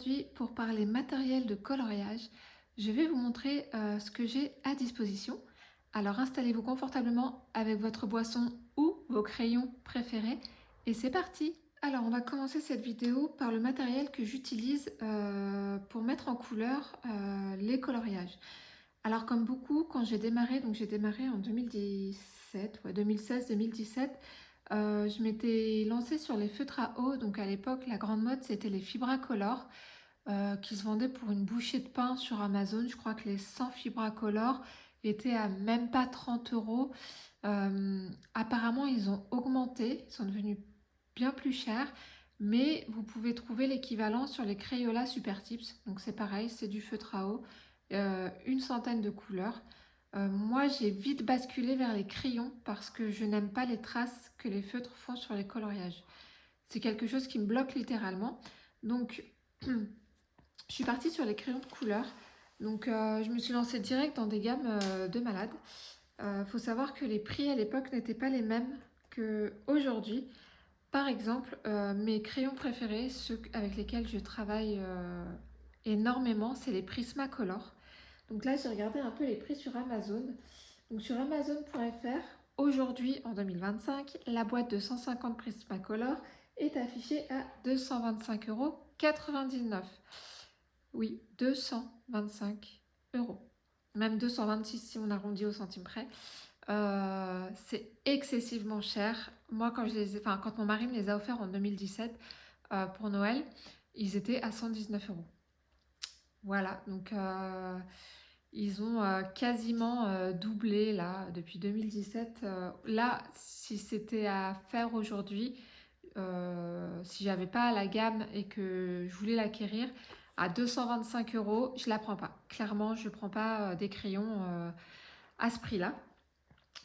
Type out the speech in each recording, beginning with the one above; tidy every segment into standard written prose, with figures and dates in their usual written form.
aujourd'hui pour parler matériel de coloriage. Je vais vous montrer ce que j'ai à disposition. Alors installez-vous confortablement avec votre boisson ou vos crayons préférés et c'est parti! Alors on va commencer cette vidéo par le matériel que j'utilise pour mettre en couleur les coloriages. Alors comme beaucoup, quand j'ai démarré, donc j'ai démarré en 2017, ouais, 2016-2017, je m'étais lancée sur les feutres à eau. Donc à l'époque, la grande mode, c'était les Fibracolor qui se vendaient pour une bouchée de pain sur Amazon. Je crois que les 100 Fibracolor étaient à même pas 30 euros. Apparemment, ils ont augmenté, ils sont devenus bien plus chers. Mais vous pouvez trouver l'équivalent sur les Crayola Super Tips. Donc c'est pareil, c'est du feutre à eau, une centaine de couleurs. Moi, j'ai vite basculé vers les crayons parce que je n'aime pas les traces que les feutres font sur les coloriages. C'est quelque chose qui me bloque littéralement. Donc, je suis partie sur les crayons de couleur. Donc, je me suis lancée direct dans des gammes de malades. Faut savoir que les prix à l'époque n'étaient pas les mêmes qu'aujourd'hui. Par exemple, mes crayons préférés, ceux avec lesquels je travaille énormément, c'est les Prismacolor. Donc là, j'ai regardé un peu les prix sur Amazon. Donc sur Amazon.fr, aujourd'hui, en 2025, la boîte de 150 Prismacolor est affichée à 225,99 €. Oui, 225 €. Même 226 si on arrondit au centime près. C'est excessivement cher. Moi, quand mon mari me les a offerts en 2017 pour Noël, ils étaient à 119 €. Voilà, donc ils ont quasiment doublé là depuis 2017. Là, si c'était à faire aujourd'hui, si j'avais pas la gamme et que je voulais l'acquérir à 225 €, je la prends pas. Clairement, je prends pas des crayons à ce prix-là.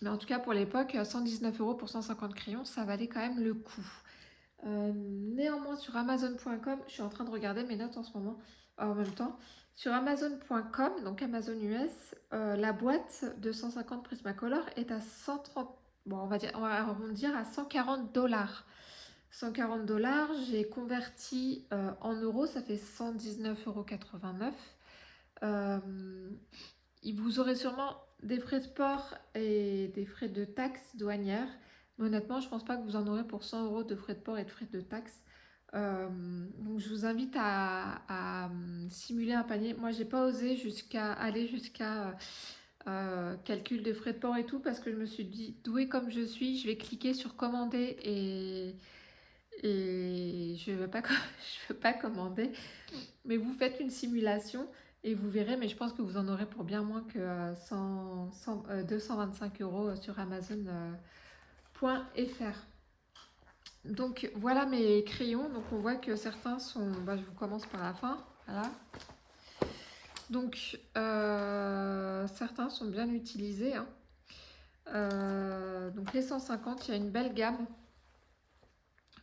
Mais en tout cas, pour l'époque, 119 € pour 150 crayons, ça valait quand même le coup. Néanmoins, sur Amazon.com, je suis en train de regarder mes notes en ce moment, en même temps. Sur Amazon.com, donc Amazon US, la boîte de 150 Prismacolor est à 130, bon, on va arrondir à 140 $. 140 $, j'ai converti en euros, ça fait 119,89 €. Vous aurez sûrement des frais de port et des frais de taxes douanières. Mais honnêtement, je ne pense pas que vous en aurez pour 100 € de frais de port et de frais de taxes. Donc je vous invite à simuler un panier. Moi, j'ai pas osé aller jusqu'à calcul de frais de port et tout parce que je me suis dit, douée comme je suis, je vais cliquer sur commander et je veux pas, je veux pas commander. Mais vous faites une simulation et vous verrez, mais je pense que vous en aurez pour bien moins que 225 € sur Amazon.fr. Donc voilà mes crayons. Donc on voit que certains sont, je vous commence par la fin, voilà. Donc certains sont bien utilisés, hein. Donc les 150, il y a une belle gamme.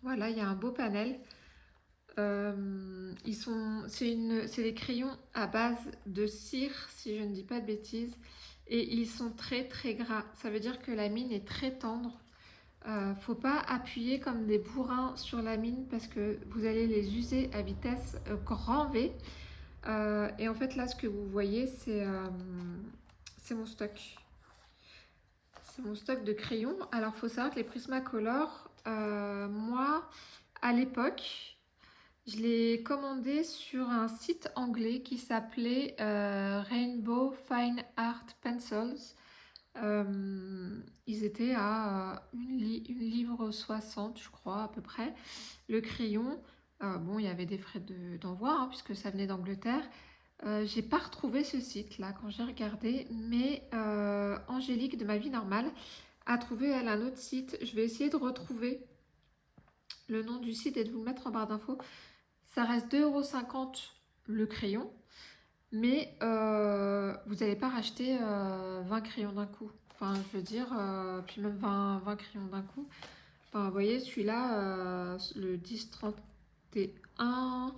Voilà, il y a un beau panel. C'est des crayons à base de cire, si je ne dis pas de bêtises, et ils sont très très gras. Ça veut dire que la mine est très tendre. Faut pas appuyer comme des bourrins sur la mine parce que vous allez les user à vitesse grand V. Et en fait là, ce que vous voyez, c'est mon stock. C'est mon stock de crayons. Alors, faut savoir que les Prismacolor, moi, à l'époque, je l'ai commandé sur un site anglais qui s'appelait Rainbow Fine Art Pencils. Ils étaient à 1,60 livre, je crois, à peu près, le crayon. Bon, il y avait des frais d'envoi, hein, puisque ça venait d'Angleterre. J'ai pas retrouvé ce site-là quand j'ai regardé, mais Angélique de Ma Vie Normale a trouvé, elle, un autre site. Je vais essayer de retrouver le nom du site et de vous le mettre en barre d'infos. Ça reste 2,50 € le crayon, mais vous n'allez pas racheter 20 crayons d'un coup. Enfin, je veux dire, puis même 20 crayons d'un coup. Enfin, vous voyez, celui-là, le 1031,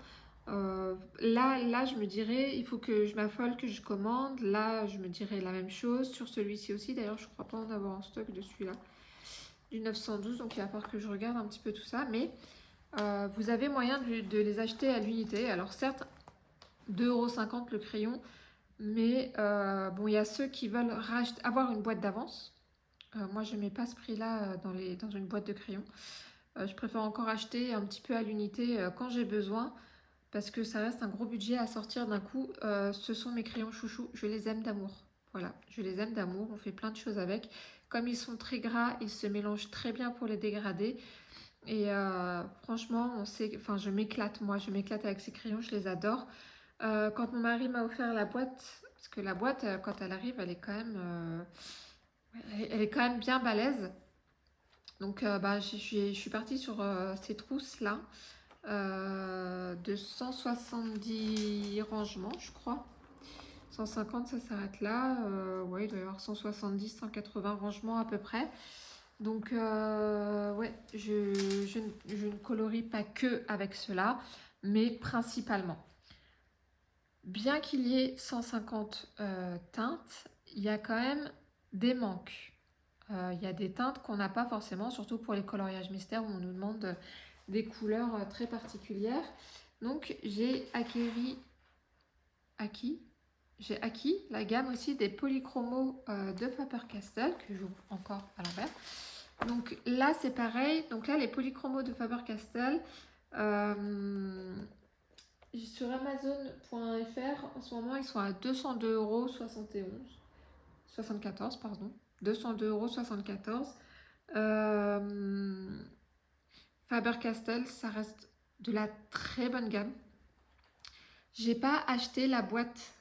là, je me dirais, il faut que je m'affole, que je commande. Là, je me dirais la même chose. Sur celui-ci aussi, d'ailleurs, je ne crois pas en avoir en stock de celui-là. Du 912, donc il va falloir que je regarde un petit peu tout ça. Mais Vous avez moyen de les acheter à l'unité. Alors certes, 2,50 € le crayon, mais bon, il y a ceux qui veulent avoir une boîte d'avance. Moi, je ne mets pas ce prix-là dans une boîte de crayons. Je préfère encore acheter un petit peu à l'unité quand j'ai besoin, parce que ça reste un gros budget à sortir d'un coup. Ce sont mes crayons chouchous, je les aime d'amour. Voilà, je les aime d'amour, on fait plein de choses avec. Comme ils sont très gras, ils se mélangent très bien pour les dégrader. Et franchement, enfin, je m'éclate, moi, je m'éclate avec ces crayons, je les adore. Quand mon mari m'a offert la boîte, parce que la boîte, quand elle arrive, elle est quand même, elle est quand même bien balèze. Donc, bah, je suis partie sur ces trousses-là de 170 rangements, je crois. 150, ça s'arrête là. Ouais, il doit y avoir 170, 180 rangements à peu près. Donc, ouais, je ne colorie pas que avec cela, mais principalement. Bien qu'il y ait 150 teintes, il y a quand même des manques. Il y a des teintes qu'on n'a pas forcément, surtout pour les coloriages mystères où on nous demande des couleurs très particulières. Donc j'ai acquis la gamme aussi des polychromos de Faber-Castell que j'ouvre encore à l'envers. Donc là c'est pareil. Donc là les polychromos de Faber-Castell, sur Amazon.fr en ce moment ils sont à 202,74 €, pardon. 202,74 €. Faber-Castell, ça reste de la très bonne gamme. J'ai pas acheté la boîte.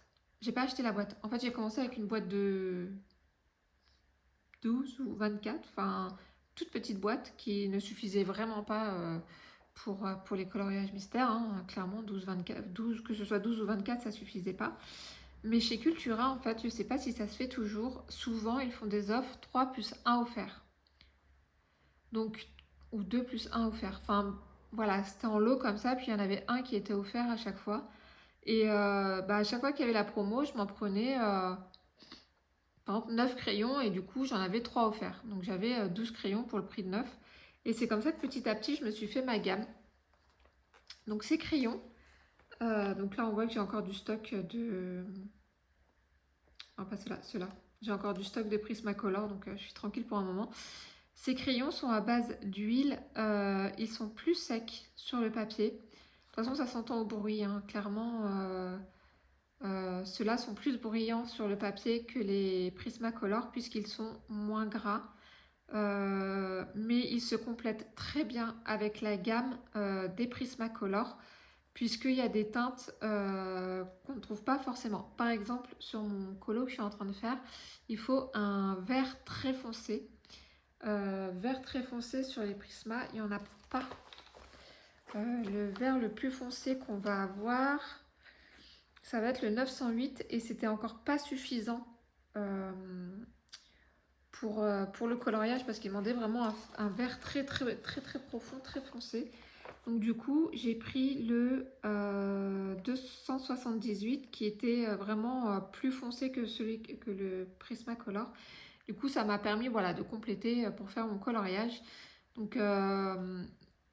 J'ai pas acheté la boîte. En fait, j'ai commencé avec une boîte de 12 ou 24, enfin, toute petite boîte qui ne suffisait vraiment pas pour les coloriages mystères. Hein. Clairement, 12, 24, 12, que ce soit 12 ou 24, ça suffisait pas. Mais chez Cultura, en fait, je sais pas si ça se fait toujours. Souvent, ils font des offres 3 plus 1 offert. Donc, ou 2 plus 1 offert. Enfin, voilà, c'était en lot comme ça. Puis il y en avait un qui était offert à chaque fois. Et bah, à chaque fois qu'il y avait la promo, je m'en prenais par exemple 9 crayons et du coup j'en avais 3 offerts. Donc j'avais 12 crayons pour le prix de 9. Et c'est comme ça que petit à petit je me suis fait ma gamme. Donc ces crayons, donc là on voit que j'ai encore du stock de... Non pas ceux-là. J'ai encore du stock de Prismacolor donc je suis tranquille pour un moment. Ces crayons sont à base d'huile, ils sont plus secs sur le papier. De toute façon ça s'entend au bruit, hein. Clairement... ceux-là sont plus brillants sur le papier que les Prismacolor puisqu'ils sont moins gras. Mais ils se complètent très bien avec la gamme des Prismacolor puisqu'il y a des teintes qu'on ne trouve pas forcément. Par exemple, sur mon colo que je suis en train de faire, il faut un vert très foncé. Vert très foncé sur les Prisma, il n'y en a pas. Le vert le plus foncé qu'on va avoir... Ça va être le 908 et c'était encore pas suffisant pour le coloriage parce qu'il demandait vraiment un vert très profond, très foncé. Donc du coup, j'ai pris le 278 qui était vraiment plus foncé que le Prismacolor. Du coup, ça m'a permis voilà, de compléter pour faire mon coloriage. Donc,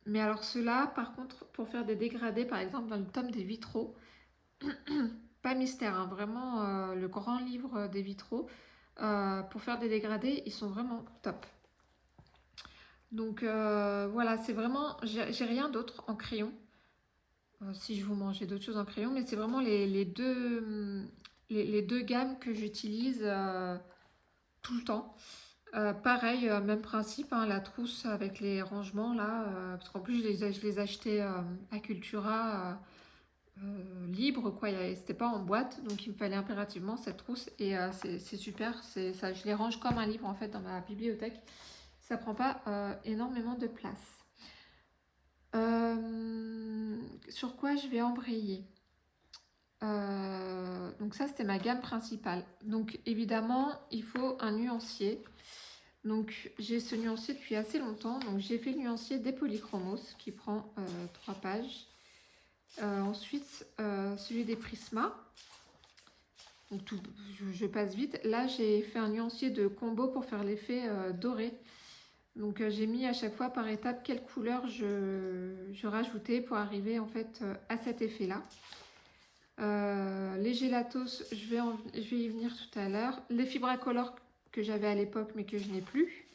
mais alors ceux-là, par contre, pour faire des dégradés, par exemple dans le tome des vitraux, pas mystère, hein, vraiment le grand livre des vitraux. Pour faire des dégradés, ils sont vraiment top. Donc voilà, c'est vraiment... J'ai rien d'autre en crayon. Si je vous mangeais d'autres choses en crayon, mais c'est vraiment les deux gammes que j'utilise tout le temps. Pareil, même principe, hein, la trousse avec les rangements là, parce qu'en plus je les achetais à Cultura libre, quoi. C'était pas en boîte, donc il me fallait impérativement cette trousse et c'est super. Ça, je les range comme un livre en fait dans ma bibliothèque. Ça prend pas énormément de place. Sur quoi je vais embrayer? Donc ça c'était ma gamme principale. Donc évidemment il faut un nuancier. Donc j'ai ce nuancier depuis assez longtemps. Donc j'ai fait le nuancier des Polychromos qui prend 3 pages. Ensuite, celui des Prisma. Donc je passe vite. Là, j'ai fait un nuancier de combo pour faire l'effet doré. Donc j'ai mis à chaque fois par étape quelle couleur je rajoutais pour arriver en fait à cet effet-là. Les gélatos, je vais y venir tout à l'heure. Les fibracolores que j'avais à l'époque mais que je n'ai plus.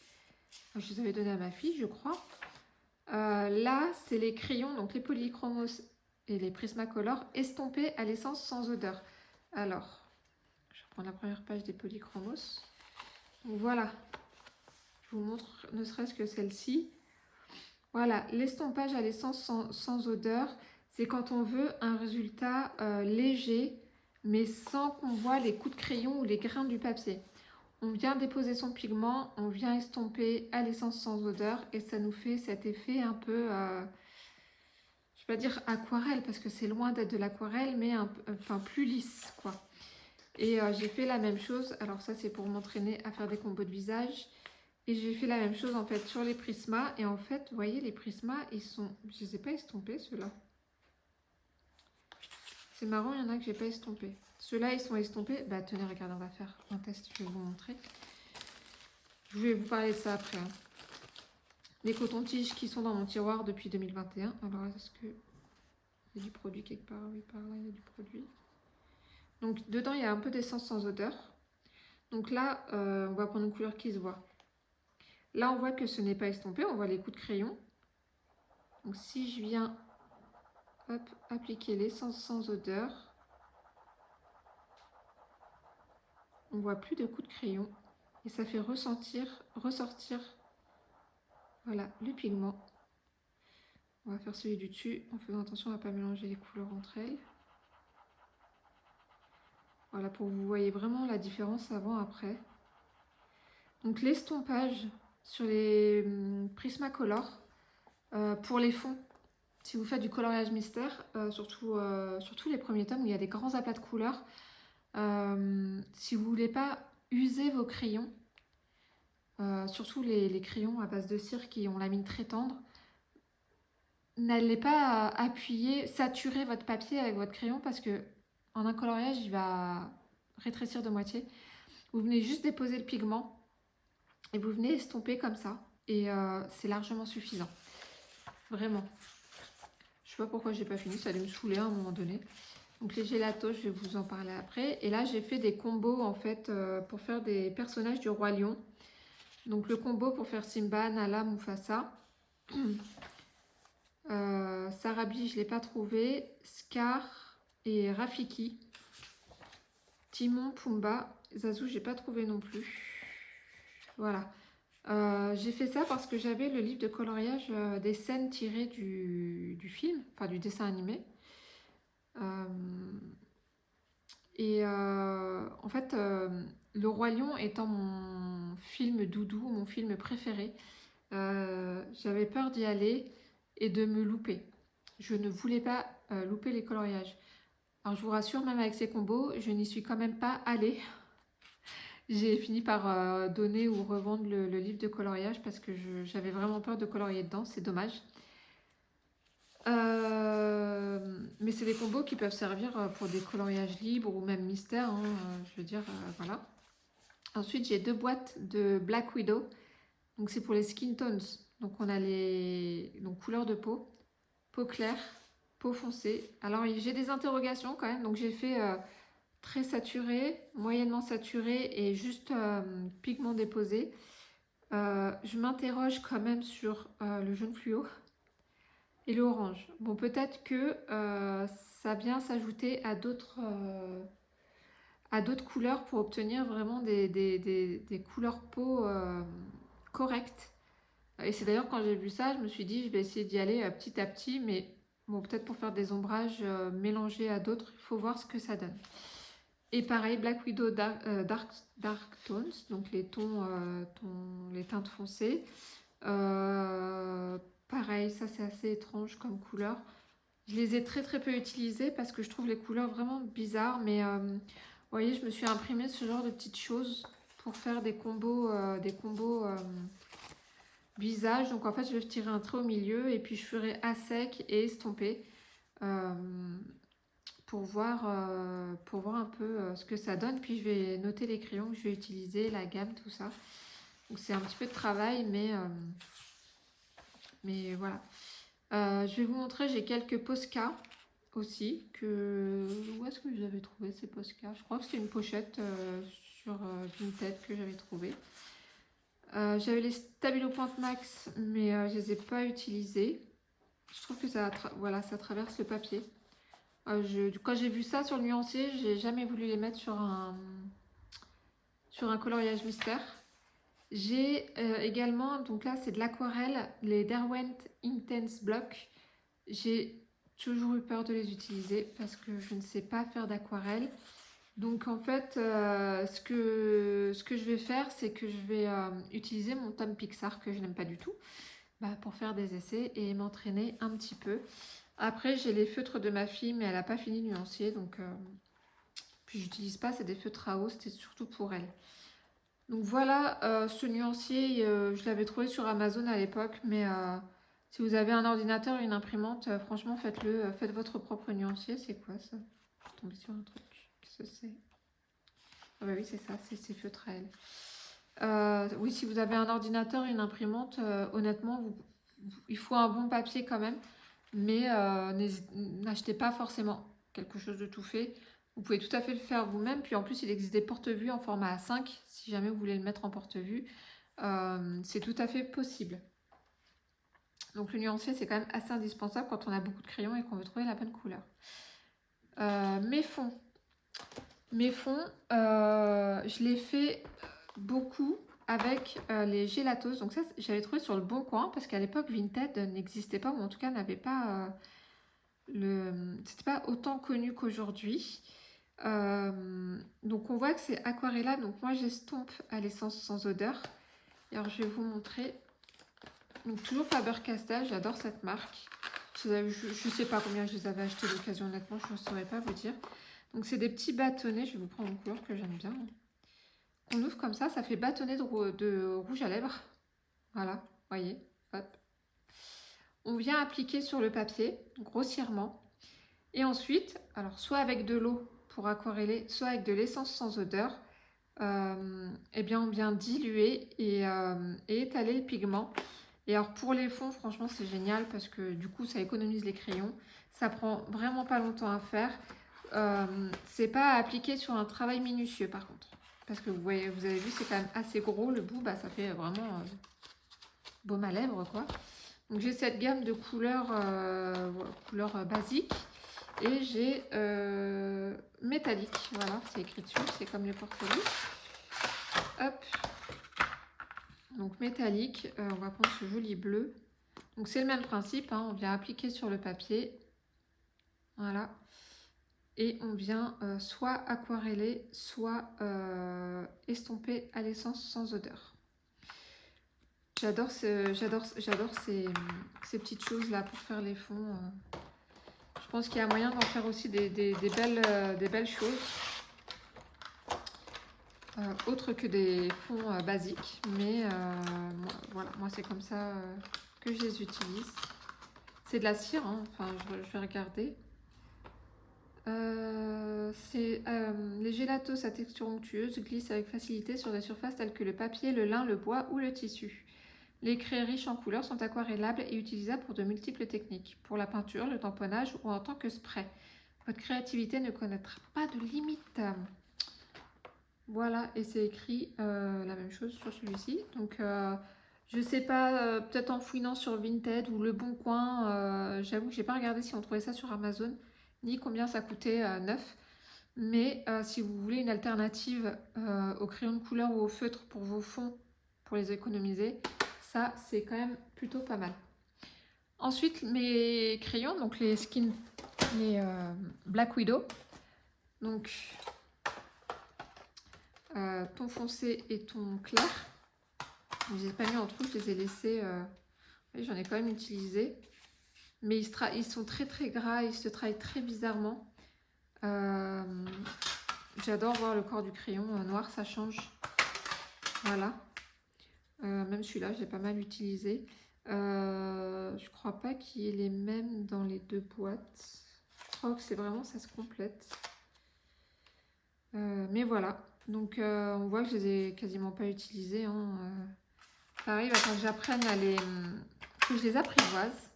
Je les avais donnés à ma fille, je crois. Là, c'est les crayons, donc les polychromos et les Prismacolor estompés à l'essence sans odeur. Alors, je reprends la première page des polychromos. Donc voilà, je vous montre ne serait-ce que celle-ci. Voilà, l'estompage à l'essence sans odeur, c'est quand on veut un résultat léger, mais sans qu'on voit les coups de crayon ou les grains du papier. On vient déposer son pigment, on vient estomper à l'essence sans odeur et ça nous fait cet effet un peu, je ne vais pas dire aquarelle parce que c'est loin d'être de l'aquarelle, mais enfin plus lisse quoi. Et j'ai fait la même chose, alors ça c'est pour m'entraîner à faire des combos de visage. Et j'ai fait la même chose en fait sur les prismas. Et en fait, vous voyez, les prismas, ils sont... Je les ai pas estompés, ceux-là. C'est marrant, il y en a que j'ai pas estompés. Ceux-là, ils sont estompés. Bah tenez, regardez, on va faire un test, je vais vous montrer. Je vais vous parler de ça après. Hein. Les cotons-tiges qui sont dans mon tiroir depuis 2021. Alors, est-ce que... Il y a du produit quelque part? Oui, par là, il y a du produit. Donc, dedans, il y a un peu d'essence sans odeur. Donc là, on va prendre une couleur qui se voit. Là, on voit que ce n'est pas estompé. On voit les coups de crayon. Donc, si je viens... Hop, appliquer l'essence sans odeur. On voit plus de coups de crayon et ça fait ressortir voilà, le pigment. On va faire celui du dessus en faisant attention à ne pas mélanger les couleurs entre elles. Voilà, pour que vous voyez vraiment la différence avant-après. Donc l'estompage sur les Prismacolor pour les fonds. Si vous faites du coloriage mystère, surtout les premiers tomes où il y a des grands aplats de couleurs, si vous ne voulez pas user vos crayons, surtout les crayons à base de cire qui ont la mine très tendre, n'allez pas appuyer, saturer votre papier avec votre crayon parce que en un coloriage il va rétrécir de moitié. Vous venez juste déposer le pigment et vous venez estomper comme ça et c'est largement suffisant, vraiment. Je sais pas pourquoi j'ai pas fini, ça allait me saouler à un moment donné. Donc les gélatos, je vais vous en parler après. Et là, j'ai fait des combos en fait pour faire des personnages du Roi Lion. Donc le combo pour faire Simba, Nala, Mufasa. Sarabi, je ne l'ai pas trouvé. Scar et Rafiki. Timon, Pumba. Zazu, j'ai pas trouvé non plus. Voilà. J'ai fait ça parce que j'avais le livre de coloriage des scènes tirées du film, enfin du dessin animé. En fait, Le Roi Lion étant mon film doudou, mon film préféré, j'avais peur d'y aller et de me louper. Je ne voulais pas louper les coloriages. Alors je vous rassure, même avec ces combos, je n'y suis quand même pas allée. J'ai fini par donner ou revendre le livre de coloriage parce que j'avais vraiment peur de colorier dedans, c'est dommage. Mais c'est des combos qui peuvent servir pour des coloriages libres ou même mystères, hein, je veux dire, voilà. Ensuite, j'ai 2 boîtes de Black Widow. Donc, c'est pour les skin tones. Donc, on a les couleurs de peau claire, peau foncée. Alors, j'ai des interrogations quand même. Donc, j'ai fait très saturé, moyennement saturé et juste pigment déposé. Je m'interroge quand même sur le jaune fluo et le orange. Bon, peut-être que ça vient s'ajouter à d'autres couleurs pour obtenir vraiment des couleurs peau correctes. Et c'est d'ailleurs quand j'ai vu ça, je me suis dit je vais essayer d'y aller petit à petit, mais bon, peut-être pour faire des ombrages mélangés à d'autres, il faut voir ce que ça donne. Et pareil, Black Widow Dark Tones, donc les les teintes foncées. Pareil, ça c'est assez étrange comme couleur. Je les ai très très peu utilisées parce que je trouve les couleurs vraiment bizarres, mais vous voyez, je me suis imprimé ce genre de petites choses pour faire des combos visage. Donc en fait, je vais tirer un trait au milieu et puis je ferai à sec et estomper pour voir un peu ce que ça donne. Puis je vais noter les crayons que je vais utiliser, la gamme, tout ça. Donc c'est un petit peu de travail, mais voilà. Je vais vous montrer, j'ai quelques Posca aussi. Où est-ce que j'avais trouvé ces Posca? Je crois que c'était une pochette sur Vinted que j'avais trouvé. J'avais les Stabilo Point Max, mais je les ai pas utilisés. Je trouve que voilà, ça traverse le papier. Quand j'ai vu ça sur le nuancier, j'ai jamais voulu les mettre sur un coloriage mystère. J'ai également, donc là c'est de l'aquarelle, les Derwent Intense Block. J'ai toujours eu peur de les utiliser parce que je ne sais pas faire d'aquarelle. Donc en fait, ce que je vais faire, c'est que je vais utiliser mon tome Pixar que je n'aime pas du tout, pour faire des essais et m'entraîner un petit peu. Après, j'ai les feutres de ma fille, mais elle n'a pas fini le nuancier, donc puis j'utilise pas, c'est des feutres à eau, c'était surtout pour elle. Donc voilà, ce nuancier, je l'avais trouvé sur Amazon à l'époque, mais si vous avez un ordinateur et une imprimante, franchement, faites-le, faites votre propre nuancier. C'est quoi ça? Je suis tombée sur un truc. Qu'est-ce que c'est? Ah bah oui, c'est ça, c'est ces feutres à elle. Oui, si vous avez un ordinateur et une imprimante, honnêtement, il faut un bon papier quand même, mais n'achetez pas forcément quelque chose de tout fait. Vous pouvez tout à fait le faire vous-même. Puis en plus, il existe des porte-vue en format A5. Si jamais vous voulez le mettre en porte-vue, c'est tout à fait possible. Donc le nuancier, c'est quand même assez indispensable quand on a beaucoup de crayons et qu'on veut trouver la bonne couleur. Mes fonds. Je les fais beaucoup avec les gélatos. Donc ça, j'avais trouvé sur le Bon Coin parce qu'à l'époque, Vinted n'existait pas, ou en tout cas n'avait pas c'était pas autant connu qu'aujourd'hui. Donc on voit que c'est aquarellable. Donc moi, j'estompe à l'essence sans odeur. Alors je vais vous montrer. Donc toujours Faber-Castell, j'adore cette marque. Je sais pas combien je les avais achetés d'occasion, honnêtement, je ne saurais pas vous dire. Donc c'est des petits bâtonnets, je vais vous prendre une couleur que j'aime bien. On ouvre comme ça fait bâtonnet de rouge à lèvres. Voilà, voyez, hop. On vient appliquer sur le papier, grossièrement. Et ensuite, alors soit avec de l'eau pour aquareller, soit avec de l'essence sans odeur, eh bien on vient diluer et étaler le pigment. Et alors pour les fonds, franchement c'est génial parce que du coup ça économise les crayons. Ça prend vraiment pas longtemps à faire. C'est pas à appliquer sur un travail minutieux par contre. Parce que vous avez vu, c'est quand même assez gros le bout, ça fait vraiment baume à lèvres quoi. Donc j'ai cette gamme de couleurs, couleurs basiques. Et j'ai métallique, voilà, c'est écrit dessus, c'est comme les porte-clés. Hop. Donc métallique, on va prendre ce joli bleu. Donc c'est le même principe, on vient appliquer sur le papier. Voilà. Et on vient soit aquareller, soit estomper à l'essence sans odeur. J'adore ces petites choses là pour faire les fonds. Je pense qu'il y a moyen d'en faire aussi des belles choses. Autre que des fonds basiques, mais moi c'est comme ça que je les utilise. C'est de la cire, enfin je vais regarder. Les gélatos à texture onctueuse glissent avec facilité sur des surfaces telles que le papier, le lin, le bois ou le tissu. Les craies riches en couleurs sont aquarellables et utilisables pour de multiples techniques, pour la peinture, le tamponnage ou en tant que spray. Votre créativité ne connaîtra pas de limite. Voilà, et c'est écrit la même chose sur celui-ci. Donc, je sais pas, peut-être en fouinant sur Vinted ou Le Bon Coin, j'avoue que j'ai pas regardé si on trouvait ça sur Amazon, ni combien ça coûtait neuf. Mais si vous voulez une alternative au crayon de couleur ou au feutre pour vos fonds, pour les économiser, ça c'est quand même plutôt pas mal. Ensuite, mes crayons, donc les Black Widow. Donc, ton foncé et ton clair. Je les ai pas mis en trou, je les ai laissés. J'en ai quand même utilisé. Mais ils sont très très gras, ils se travaillent très bizarrement. J'adore voir le corps du crayon noir, ça change. Voilà. Même celui-là, j'ai pas mal utilisé. Je crois pas qu'il y ait les mêmes dans les deux boîtes. Je crois que c'est vraiment, ça se complète. Mais voilà. Donc on voit que je les ai quasiment pas utilisés. Hein. Pareil, il va falloir que j'apprenne à que je les apprivoise.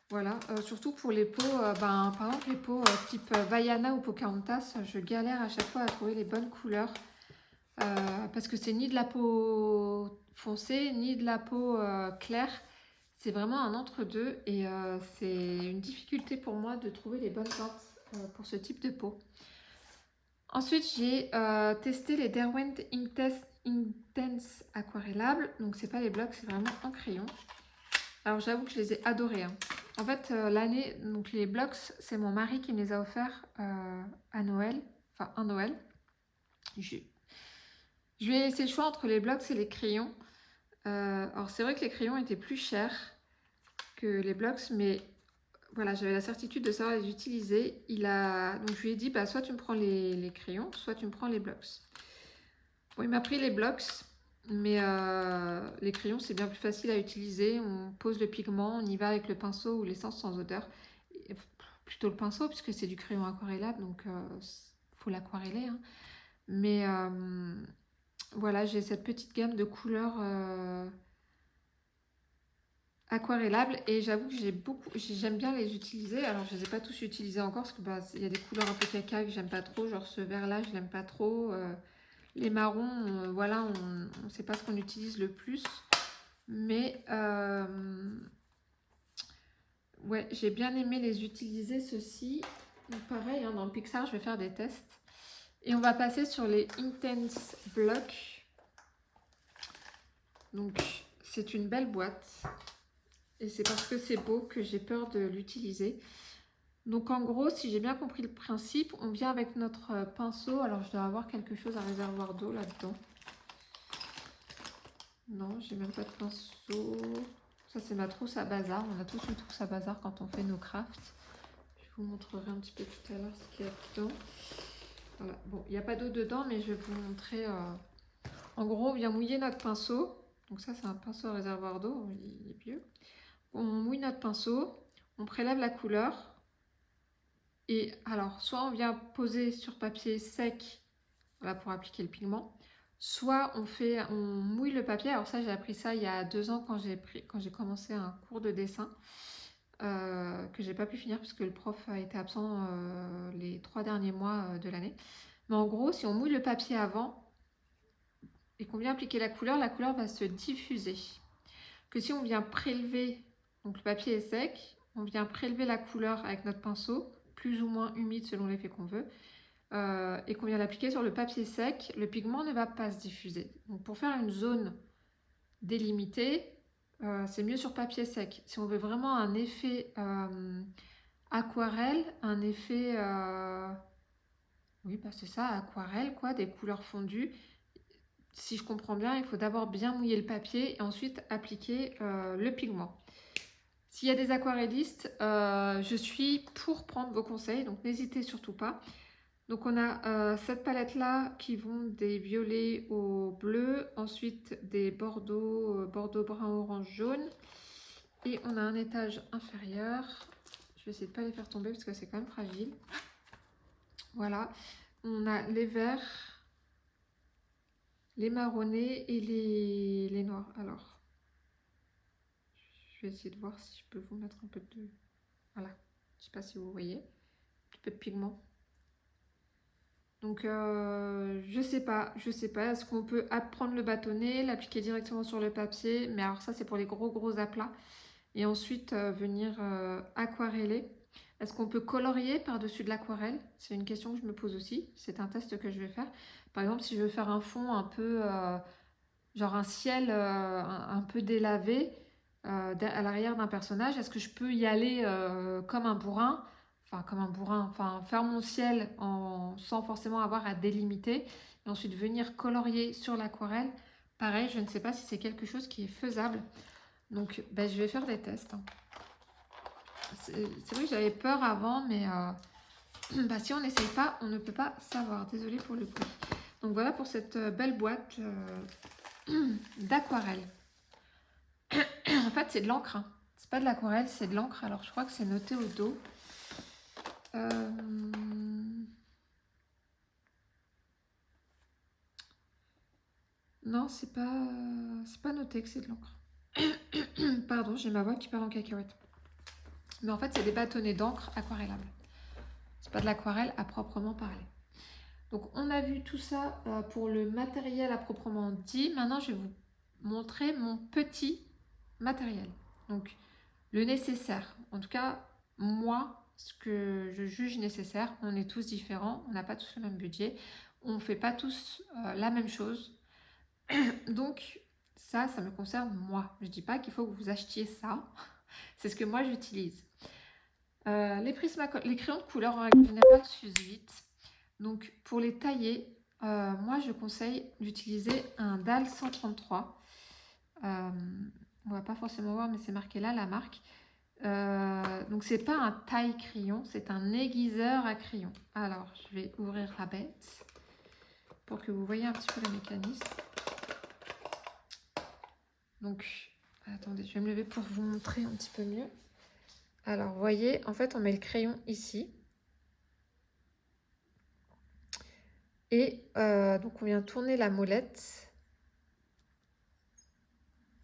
Voilà, surtout pour les peaux, par exemple les peaux type Vaiana ou Pocahontas, je galère à chaque fois à trouver les bonnes couleurs. Parce que c'est ni de la peau foncée, ni de la peau claire. C'est vraiment un entre-deux et c'est une difficulté pour moi de trouver les bonnes teintes pour ce type de peau. Ensuite, j'ai testé les Derwent Intense Aquarellables. Donc, c'est pas les blocs, c'est vraiment en crayon. Alors, j'avoue que je les ai adorés. Hein. En fait, l'année, donc les blocs, c'est mon mari qui me les a offerts à Noël. Enfin, un Noël. Je lui ai laissé le choix entre les blocs et les crayons. Alors, c'est vrai que les crayons étaient plus chers que les blocs, mais voilà, j'avais la certitude de savoir les utiliser. Donc je lui ai dit, bah, soit tu me prends les crayons, soit tu me prends les blocs. Bon, il m'a pris les blocs, mais les crayons, c'est bien plus facile à utiliser. On pose le pigment, on y va avec le pinceau ou l'essence sans odeur. Et plutôt le pinceau, puisque c'est du crayon aquarellable, donc faut l'aquareller. Hein. Mais voilà, j'ai cette petite gamme de couleurs aquarellables et j'avoue que j'aime bien les utiliser. Alors je les ai pas tous utilisés encore parce que il y a des couleurs un peu caca que j'aime pas trop, genre ce vert là je l'aime pas trop. Les marrons, voilà, on sait pas ce qu'on utilise le plus, mais ouais, j'ai bien aimé les utiliser ceux-ci. Donc pareil, hein, dans le Pixar je vais faire des tests et on va passer sur les Intense Block. Donc c'est une belle boîte. Et c'est parce que c'est beau que j'ai peur de l'utiliser. Donc en gros, si j'ai bien compris le principe, on vient avec notre pinceau. Alors je dois avoir quelque chose, un réservoir d'eau là-dedans. Non, j'ai même pas de pinceau. Ça c'est ma trousse à bazar. On a tous une trousse à bazar quand on fait nos crafts. Je vous montrerai un petit peu tout à l'heure ce qu'il y a dedans. Voilà. Bon, il n'y a pas d'eau dedans, mais je vais vous montrer. En gros, on vient mouiller notre pinceau. Donc ça c'est un pinceau à réservoir d'eau, il est vieux. On mouille notre pinceau, on prélève la couleur et alors soit on vient poser sur papier sec voilà, pour appliquer le pigment, soit on mouille le papier. Alors ça j'ai appris ça il y a 2 ans quand j'ai commencé un cours de dessin que j'ai pas pu finir parce que le prof a été absent les 3 derniers mois de l'année. Mais en gros si on mouille le papier avant et qu'on vient appliquer la couleur va se diffuser. Que si on vient prélever, donc le papier est sec, on vient prélever la couleur avec notre pinceau, plus ou moins humide selon l'effet qu'on veut, et qu'on vient l'appliquer sur le papier sec, le pigment ne va pas se diffuser. Donc pour faire une zone délimitée, c'est mieux sur papier sec. Si on veut vraiment un effet aquarelle, un effet, oui c'est ça, aquarelle quoi, des couleurs fondues. Si je comprends bien, il faut d'abord bien mouiller le papier et ensuite appliquer le pigment. S'il y a des aquarellistes, je suis pour prendre vos conseils, donc n'hésitez surtout pas. Donc on a cette palette-là qui vont des violets au bleu, ensuite des bordeaux, bordeaux brun, orange, jaune. Et on a un étage inférieur. Je vais essayer de ne pas les faire tomber parce que c'est quand même fragile. Voilà, on a les verts, les marronnés et les noirs. Alors, je vais essayer de voir si je peux vous mettre un peu de... Voilà, je ne sais pas si vous voyez. Un petit peu de pigment. Donc, je sais pas. Est-ce qu'on peut prendre le bâtonnet, l'appliquer directement sur le papier? Mais alors ça, c'est pour les gros aplats. Et ensuite, venir aquareller. Est-ce qu'on peut colorier par-dessus de l'aquarelle? C'est une question que je me pose aussi. C'est un test que je vais faire. Par exemple, si je veux faire un fond un peu... genre un ciel un peu délavé à l'arrière d'un personnage, est-ce que je peux y aller comme un bourrin, enfin faire mon ciel sans forcément avoir à délimiter, et ensuite venir colorier sur l'aquarelle? Pareil, je ne sais pas si c'est quelque chose qui est faisable. Donc ben, je vais faire des tests. Hein. C'est vrai que j'avais peur avant, mais bah, si on n'essaye pas, on ne peut pas savoir. Désolée pour le bruit. Donc voilà pour cette belle boîte d'aquarelle. En fait, c'est de l'encre. Hein. C'est pas de l'aquarelle, c'est de l'encre. Alors, je crois que c'est noté au dos. Non, c'est pas noté que c'est de l'encre. Pardon, j'ai ma voix qui part en cacahuète. Mais en fait, c'est des bâtonnets d'encre aquarellables. C'est pas de l'aquarelle à proprement parler. Donc, on a vu tout ça pour le matériel à proprement dit. Maintenant, je vais vous montrer mon petit matériel. Donc, le nécessaire. En tout cas, moi, ce que je juge nécessaire. On est tous différents. On n'a pas tous le même budget. On ne fait pas tous la même chose. Donc, ça me concerne moi. Je ne dis pas qu'il faut que vous achetiez ça. C'est ce que moi, j'utilise. Les crayons de couleur en règle générale s'usent vite. Donc, pour les tailler, moi, je conseille d'utiliser un DAL 133. On va pas forcément voir, mais c'est marqué là, la marque. Donc, c'est pas un taille crayon, c'est un aiguiseur à crayon. Alors, je vais ouvrir la bête pour que vous voyez un petit peu le mécanisme. Donc, attendez, je vais me lever pour vous montrer un petit peu mieux. Alors, vous voyez, en fait, on met le crayon ici. Et donc, on vient tourner la molette.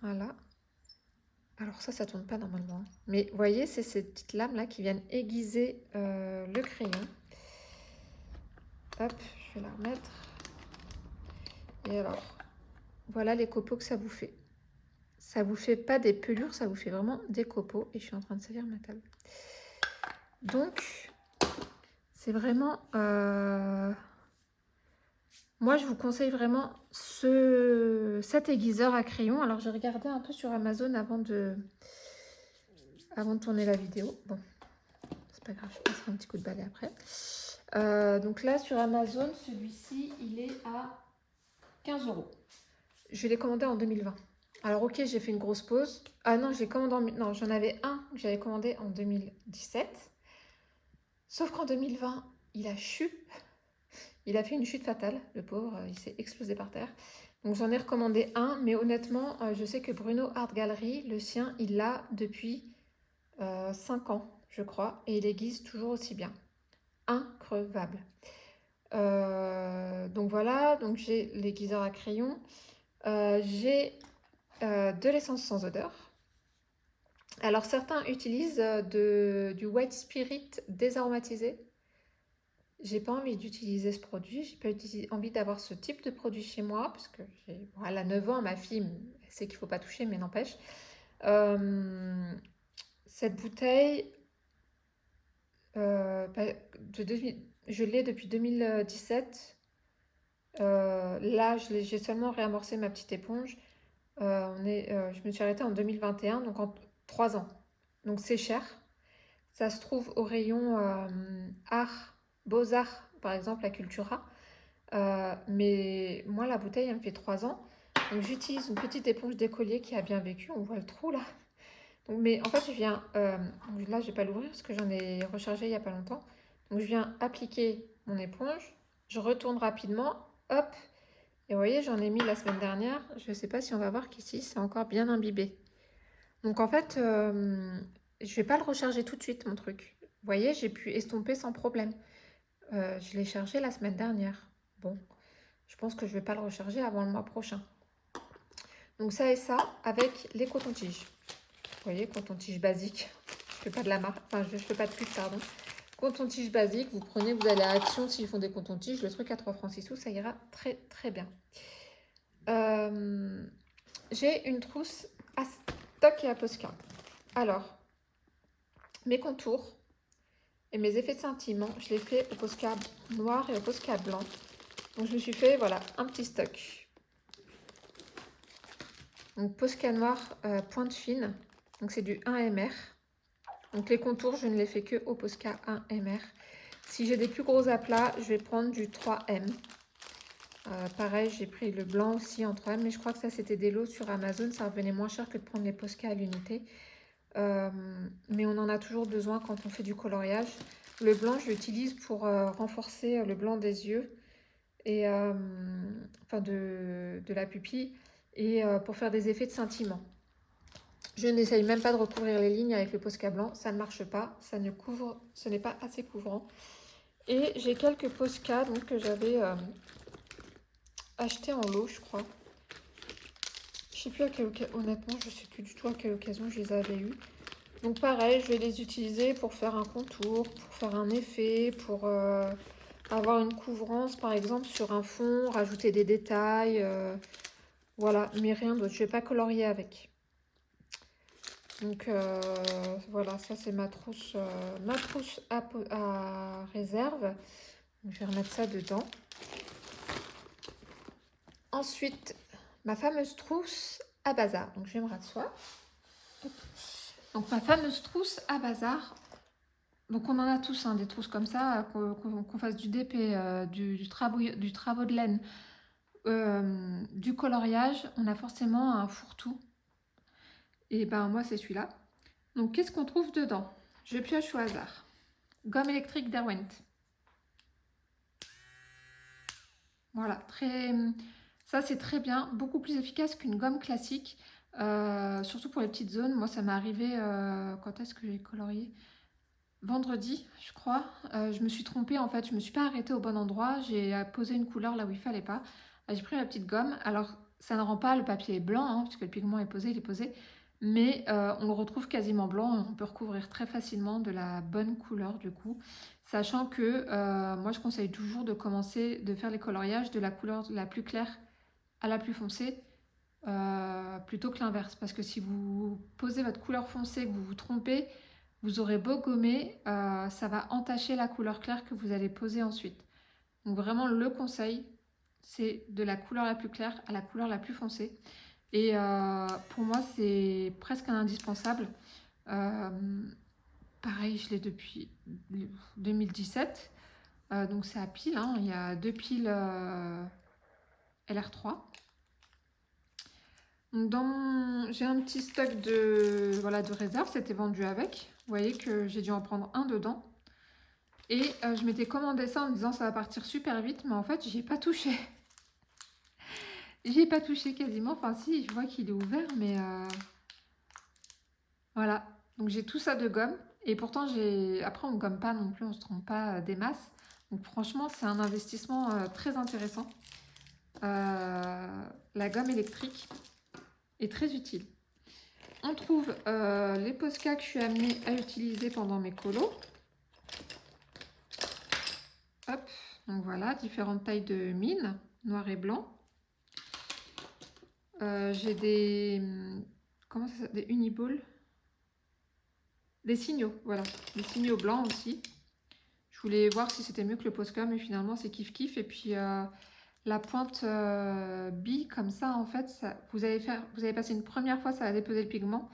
Voilà. Alors ça tourne pas normalement. Mais vous voyez, c'est ces petites lames-là qui viennent aiguiser le crayon. Hop, je vais la remettre. Et alors, voilà les copeaux que ça vous fait. Ça vous fait pas des pelures, ça vous fait vraiment des copeaux. Et je suis en train de salir ma table. Donc, c'est vraiment... Moi, je vous conseille vraiment cet aiguiseur à crayon. Alors, j'ai regardé un peu sur Amazon avant de tourner la vidéo. Bon, c'est pas grave, je passerai un petit coup de balai après. Donc là, sur Amazon, celui-ci, il est à 15 €. Je l'ai commandé en 2020. Alors, ok, j'ai fait une grosse pause. Ah non, non, j'en avais un que j'avais commandé en 2017. Sauf qu'en 2020, il a chuté. Il a fait une chute fatale, le pauvre, il s'est explosé par terre. Donc j'en ai recommandé un, mais honnêtement, je sais que Bruno Art Gallery, le sien, il l'a depuis 5 ans, je crois, et il aiguise toujours aussi bien. Increvable. Donc voilà, donc j'ai l'aiguiseur à crayon. J'ai de l'essence sans odeur. Alors certains utilisent du White Spirit désaromatisé. J'ai pas envie d'utiliser ce produit, j'ai pas envie d'avoir ce type de produit chez moi, parce que elle a 9 ans, ma fille, elle sait qu'il faut pas toucher, mais n'empêche. Cette bouteille, je l'ai depuis 2017. Là, j'ai seulement réamorcé ma petite éponge. Je me suis arrêtée en 2021, donc en 3 ans. Donc c'est cher. Ça se trouve au rayon art, beaux-arts, par exemple, à Cultura. Mais moi, la bouteille, elle me fait 3 ans. Donc j'utilise une petite éponge d'écolier qui a bien vécu. On voit le trou là. Donc, mais en fait, je viens... là, je vais pas l'ouvrir parce que j'en ai rechargé il n'y a pas longtemps. Donc je viens appliquer mon éponge. Je retourne rapidement. Hop. Et vous voyez, j'en ai mis la semaine dernière. Je ne sais pas si on va voir qu'ici, c'est encore bien imbibé. Donc en fait, je vais pas le recharger tout de suite, mon truc. Vous voyez, j'ai pu estomper sans problème. Je l'ai chargé la semaine dernière. Bon, je pense que je vais pas le recharger avant le mois prochain. Donc ça et ça avec les cotons-tiges. Vous voyez, coton-tige basique. Je fais pas de la marque, enfin je fais pas de pub, pardon. Coton-tige basique, vous prenez, vous allez à Action s'ils font des cotons-tiges. Le truc à 3 francs 6 sous, ça ira très très bien. J'ai une trousse à stock et à Posca. Alors, mes contours et mes effets de scintillement, je les fais au Posca noir et au Posca blanc. Donc je me suis fait, voilà, un petit stock. Donc Posca noir pointe fine, donc c'est du 1 MR. Donc les contours, je ne les fais que au Posca 1 MR. Si j'ai des plus gros aplats, je vais prendre du 3M. Pareil, j'ai pris le blanc aussi en 3M, mais je crois que ça c'était des lots sur Amazon, ça revenait moins cher que de prendre les Posca à l'unité. Mais on en a toujours besoin quand on fait du coloriage. Le blanc, je l'utilise pour renforcer le blanc des yeux, et enfin de la pupille, et pour faire des effets de scintillement. Je n'essaye même pas de recouvrir les lignes avec le Posca blanc, ça ne marche pas, ce n'est pas assez couvrant. Et j'ai quelques Posca donc, que j'avais acheté en lot, je crois. sais plus à quelle occasion, honnêtement, je sais plus du tout à quelle occasion je les avais eus. Donc pareil, je vais les utiliser pour faire un contour, pour faire un effet, pour avoir une couvrance par exemple sur un fond, rajouter des détails, voilà, mais rien d'autre, je vais pas colorier avec. Donc voilà, ça c'est ma trousse à réserve. Donc, je vais remettre ça dedans. Ensuite, ma fameuse trousse à bazar. Donc je vais me rasseoir. Donc ma fameuse trousse à bazar. Donc on en a tous hein, des trousses comme ça, qu'on fasse du DP, du travaux de laine, du coloriage, on a forcément un fourre-tout. Et ben moi c'est celui-là. Donc qu'est-ce qu'on trouve dedans? Je pioche au hasard. Gomme électrique Derwent. Voilà, ça c'est très bien, beaucoup plus efficace qu'une gomme classique, surtout pour les petites zones. Moi ça m'est arrivé, quand est-ce que j'ai colorié? Vendredi, je crois. Je me suis trompée en fait, je me suis pas arrêtée au bon endroit, j'ai posé une couleur là où il fallait pas. J'ai pris ma petite gomme, alors ça ne rend pas le papier blanc, hein, puisque le pigment est posé, il est posé, mais on le retrouve quasiment blanc et on peut recouvrir très facilement de la bonne couleur du coup. Sachant que moi je conseille toujours de commencer de faire les coloriages de la couleur la plus claire à la plus foncée, plutôt que l'inverse. Parce que si vous posez votre couleur foncée, que vous vous trompez, vous aurez beau gommer, ça va entacher la couleur claire que vous allez poser ensuite. Donc vraiment le conseil, c'est de la couleur la plus claire à la couleur la plus foncée. Et pour moi, c'est presque un indispensable. Euh, Pareil, je l'ai depuis 2017. Donc c'est à pile, hein. Il y a 2 piles LR3. J'ai un petit stock de réserve, c'était vendu avec. Vous voyez que j'ai dû en prendre un dedans. Et je m'étais commandé ça en me disant ça va partir super vite, mais en fait j'y ai pas touché. J'y ai pas touché quasiment. Enfin si, je vois qu'il est ouvert, mais voilà. Donc j'ai tout ça de gomme. Et pourtant après on ne gomme pas non plus, on se trompe pas des masses. Donc franchement c'est un investissement très intéressant. La gomme électrique est très utile. On trouve les Posca que je suis amenée à utiliser pendant mes colos. Hop, donc voilà, différentes tailles de mine, noir et blanc. J'ai comment ça s'appelle, des uniballs, des signaux, voilà, des signaux blancs aussi. Je voulais voir si c'était mieux que le Posca, mais finalement c'est kiff kiff. Et puis la pointe bille comme ça, en fait, vous allez passer une première fois, ça va déposer le pigment.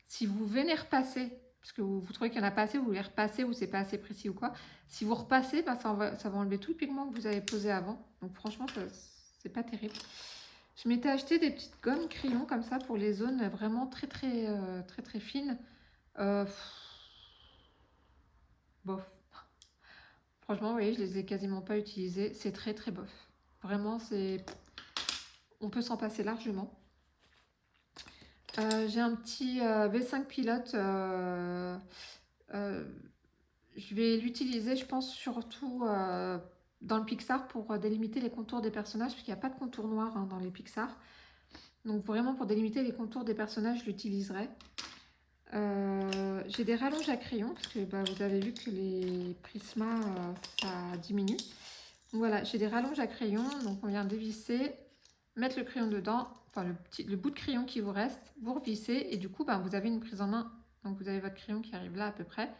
Si vous venez repasser, parce que vous trouvez qu'il n'y en a pas assez, vous voulez repasser ou c'est pas assez précis ou quoi, si vous repassez, bah, ça va enlever tout le pigment que vous avez posé avant. Donc franchement, c'est pas terrible. Je m'étais acheté des petites gommes crayons comme ça pour les zones vraiment très fines. Bof. Franchement, vous voyez, je les ai quasiment pas utilisées. C'est très bof. Vraiment, on peut s'en passer largement. J'ai un petit V5 pilote. Je vais l'utiliser, je pense, surtout dans le Pixar pour délimiter les contours des personnages, parce qu'il n'y a pas de contour noir hein, dans les Pixar. Donc vraiment, pour délimiter les contours des personnages, je l'utiliserai. J'ai des rallonges à crayon, parce que bah, vous avez vu que les Prisma, ça diminue. Donc voilà, j'ai des rallonges à crayon, donc on vient dévisser, mettre le crayon dedans, enfin le bout de crayon qui vous reste, vous revissez, et du coup, bah, vous avez une prise en main. Donc vous avez votre crayon qui arrive là à peu près,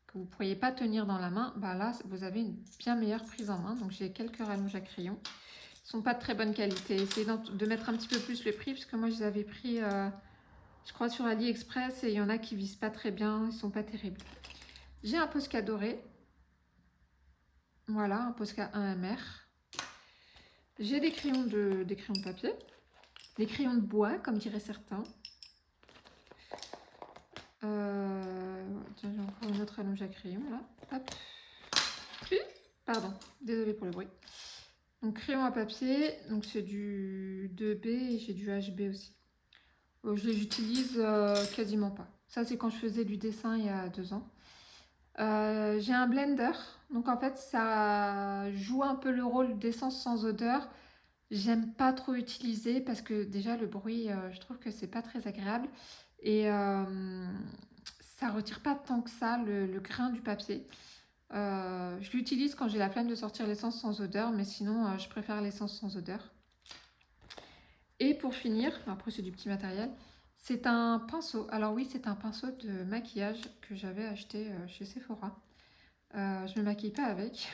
que vous ne pourriez pas tenir dans la main, bah là vous avez une bien meilleure prise en main. Donc j'ai quelques rallonges à crayon. Ils ne sont pas de très bonne qualité. Essayez de mettre un petit peu plus le prix, parce que moi je les avais pris, je crois, sur AliExpress, et il y en a qui ne visent pas très bien, ils ne sont pas terribles. J'ai un Posca doré. Voilà, un Posca 1MR. J'ai des crayons de papier. Des crayons de bois, comme diraient certains. Tiens, j'ai encore une autre rallonge à crayon là. Hop. Pardon, désolée pour le bruit. Donc crayon à papier, donc c'est du 2B et j'ai du HB aussi. Je les utilise quasiment pas. Ça c'est quand je faisais du dessin il y a 2 ans. J'ai un blender, donc en fait ça joue un peu le rôle d'essence sans odeur, J'aime pas trop utiliser parce que déjà le bruit, je trouve que c'est pas très agréable et ça retire pas tant que ça le grain du papier. Je l'utilise quand j'ai la flemme de sortir l'essence sans odeur, mais sinon je préfère l'essence sans odeur. Et pour finir, après c'est du petit matériel, c'est un pinceau. Alors oui, c'est un pinceau de maquillage que j'avais acheté chez Sephora. Je me maquille pas avec.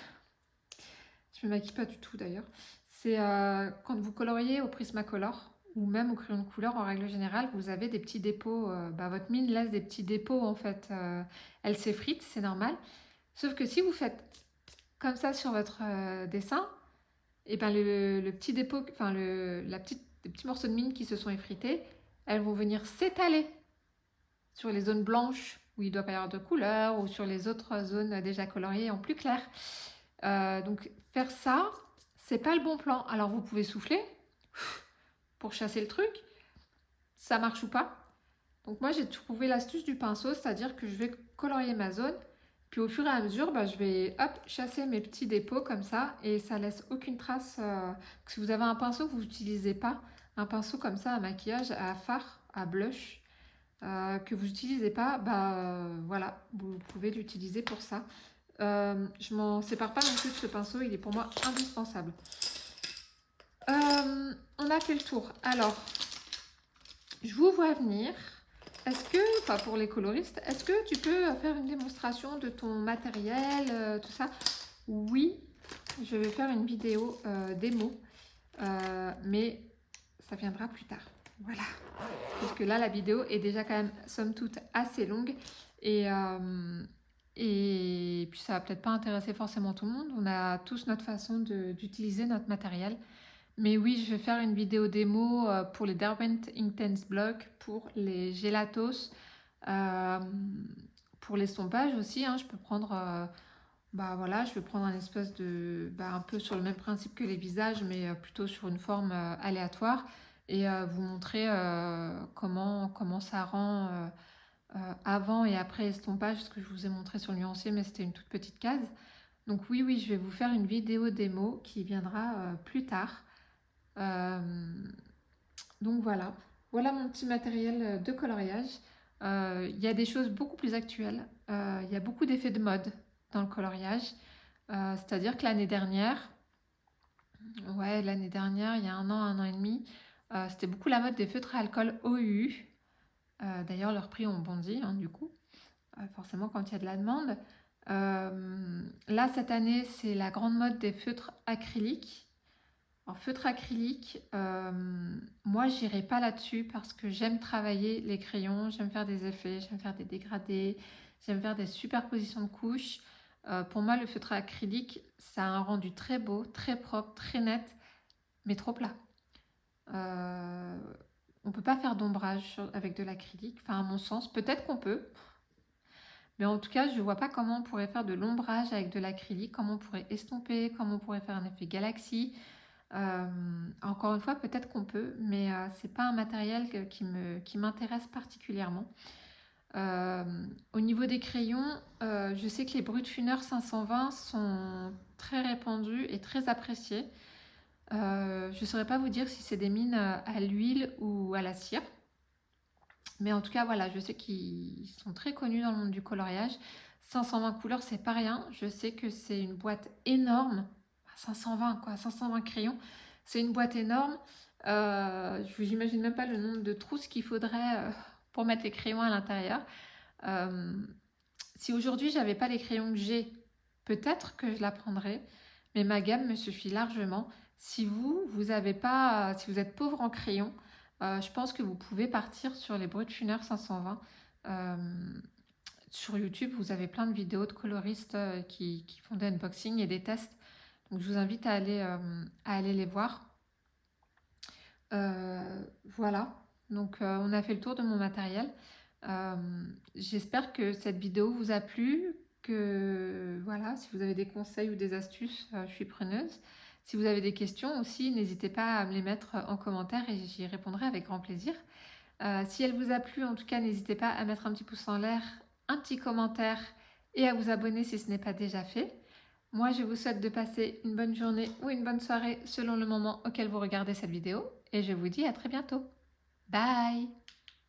Je me maquille pas du tout d'ailleurs. C'est quand vous coloriez au Prismacolor ou même au crayon de couleur en règle générale, vous avez des petits dépôts. Votre mine laisse des petits dépôts en fait. Elle s'effrite, c'est normal. Sauf que si vous faites comme ça sur votre dessin, et ben le petit dépôt, enfin les petits morceaux de mine qui se sont effrités, elles vont venir s'étaler sur les zones blanches où il doit pas y avoir de couleur ou sur les autres zones déjà coloriées en plus clair. Donc faire ça, c'est pas le bon plan. Alors vous pouvez souffler pour chasser le truc, ça marche ou pas. Donc moi j'ai trouvé l'astuce du pinceau, c'est-à-dire que je vais colorier ma zone, puis au fur et à mesure, je vais hop, chasser mes petits dépôts comme ça, et ça laisse aucune trace. Si vous avez un pinceau que vous n'utilisez pas, un pinceau comme ça à maquillage, à fard, à blush, que vous n'utilisez pas, voilà, vous pouvez l'utiliser pour ça. Je m'en sépare pas non plus de ce pinceau, il est pour moi indispensable. On a fait le tour. Alors, je vous vois venir. Est-ce que, enfin pour les coloristes, est-ce que tu peux faire une démonstration de ton matériel, tout ça? Oui, je vais faire une vidéo démo, mais ça viendra plus tard. Voilà. Parce que là, la vidéo est déjà quand même, somme toute, assez longue. Et puis ça va peut-être pas intéresser forcément tout le monde. On a tous notre façon d'utiliser notre matériel. Mais oui, je vais faire une vidéo démo pour les Derwent Intense Block, pour les Gelatos, euh, pour l'estompage aussi. Je peux prendre, voilà, je vais prendre un espèce de, un peu sur le même principe que les visages, mais plutôt sur une forme aléatoire, et vous montrer comment ça rend avant et après estompage, ce que je vous ai montré sur le nuancier, mais c'était une toute petite case. Donc oui, je vais vous faire une vidéo démo qui viendra plus tard. Euh, donc voilà mon petit matériel de coloriage. Il y a des choses beaucoup plus actuelles. Il y a beaucoup d'effets de mode dans le coloriage. C'est-à-dire que l'année dernière, il y a un an et demi, c'était beaucoup la mode des feutres à alcool OU. D'ailleurs, leurs prix ont bondi, du coup, forcément quand il y a de la demande. Là, cette année, c'est la grande mode des feutres acryliques. En feutre acrylique, moi j'irai pas là-dessus parce que j'aime travailler les crayons, j'aime faire des effets, j'aime faire des dégradés, j'aime faire des superpositions de couches. Pour moi, le feutre acrylique, ça a un rendu très beau, très propre, très net, mais trop plat. On peut pas faire d'ombrage avec de l'acrylique, enfin à mon sens, peut-être qu'on peut, mais en tout cas, je vois pas comment on pourrait faire de l'ombrage avec de l'acrylique, comment on pourrait estomper, comment on pourrait faire un effet galaxie. Encore une fois, peut-être qu'on peut, mais c'est pas un matériel qui m'intéresse particulièrement. Au niveau des crayons, je sais que les Brutfuner 520 sont très répandus et très appréciés. Je ne saurais pas vous dire si c'est des mines à l'huile ou à la cire. Mais en tout cas, voilà, je sais qu'ils sont très connus dans le monde du coloriage. 520 couleurs, c'est pas rien. Je sais que c'est une boîte énorme. 520 quoi, 520 crayons. C'est une boîte énorme. Je n'imagine même pas le nombre de trousses qu'il faudrait pour mettre les crayons à l'intérieur. Si aujourd'hui j'avais pas les crayons que j'ai, peut-être que je la prendrais. Mais ma gamme me suffit largement. Si vous avez pas, si vous êtes pauvre en crayons, je pense que vous pouvez partir sur les Brutfuner 520. Euh, sur YouTube, vous avez plein de vidéos de coloristes qui font des unboxings et des tests. Donc je vous invite à aller les voir. Voilà. Donc on a fait le tour de mon matériel. Euh, J'espère que cette vidéo vous a plu. Que voilà, si vous avez des conseils ou des astuces, je suis preneuse. Si vous avez des questions aussi, n'hésitez pas à me les mettre en commentaire et j'y répondrai avec grand plaisir. Si elle vous a plu, en tout cas, n'hésitez pas à mettre un petit pouce en l'air, un petit commentaire et à vous abonner si ce n'est pas déjà fait. Moi, je vous souhaite de passer une bonne journée ou une bonne soirée selon le moment auquel vous regardez cette vidéo et je vous dis à très bientôt. Bye!